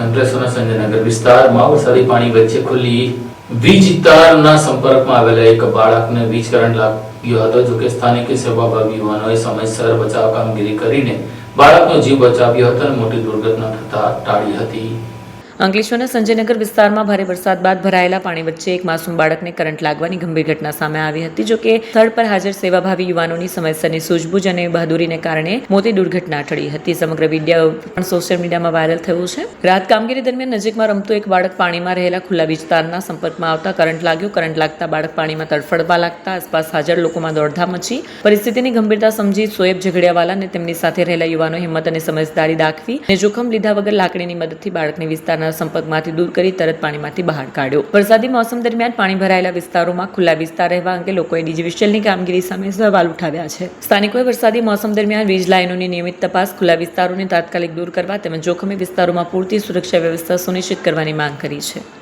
અંકલેશ્વરના સંજયનગર વિસ્તારમાં વરસાદી પાણી વચ્ચે ખુલ્લી વીજ તારના સંપર્કમાં આવેલા એક બાળકને વીજ કરંટ લાગ્યો હતો. જોકે સ્થાનિક સેવાભાવી યુવાનોએ સમયસર બચાવ કામગીરી કરીને બાળકનો જીવ બચાવ્યો હતો અને મોટી દુર્ઘટના થતા ટાળી હતી. અંકલેશ્વરના સંજયનગર વિસ્તારમાં ભારે વરસાદ બાદ ભરાયેલા પાણી વચ્ચે એક માસૂમ બાળકને કરંટ લાગવાની ગંભીર ઘટના સામે આવી હતી. જોકે સ્થળ પર હાજર સેવાભાવી યુવાનોની સમયસરની સૂઝબૂછ અને બહાદુરીને કારણે મોટી દુર્ઘટના ટળી હતી. સમગ્ર વિડીયો પણ સોશિયલ મીડિયામાં વાયરલ થયો છે. રાહત કામગીરી દરમિયાન નજીકમાં રમતો એક બાળક પાણીમાં રહેલા ખુલ્લા વીજ તારના સંપર્કમાં આવતા કરંટ લાગ્યો. કરંટ લાગતા બાળક પાણીમાં તડફડવા લાગતા આસપાસ હાજર લોકોમાં દોડધામ મચી. પરિસ્થિતિની ગંભીરતા સમજી સોએબ ઝઘડિયાવાલા અને તેમની સાથે રહેલા યુવાનો હિંમત અને સમજદારી દાખવી અને જોખમ લીધા વગર લાકડીની મદદથી બાળકને વિસ્તારના સંપર્કમાંથી દૂર કરી તરત પાણીમાંથી બહાર કાઢ્યો. વરસાદી મોસમ દરમિયાન પાણી ભરાયેલા વિસ્તારોમાં ખુલ્લા વિસ્તાર રહેવા અંગે લોકોએ ડીજીવીસીએલની કામગીરી સામે સવાલ ઉઠાવ્યા છે. સ્થાનિકોએ વરસાદી મોસમ દરમિયાન વીજ લાઇનોની નિયમિત તપાસ, ખુલ્લા વિસ્તારોને તાત્કાલિક દૂર કરવા તેમજ જોખમી વિસ્તારોમાં પૂરતી સુરક્ષા વ્યવસ્થા સુનિશ્ચિત કરવાની માંગ કરી છે.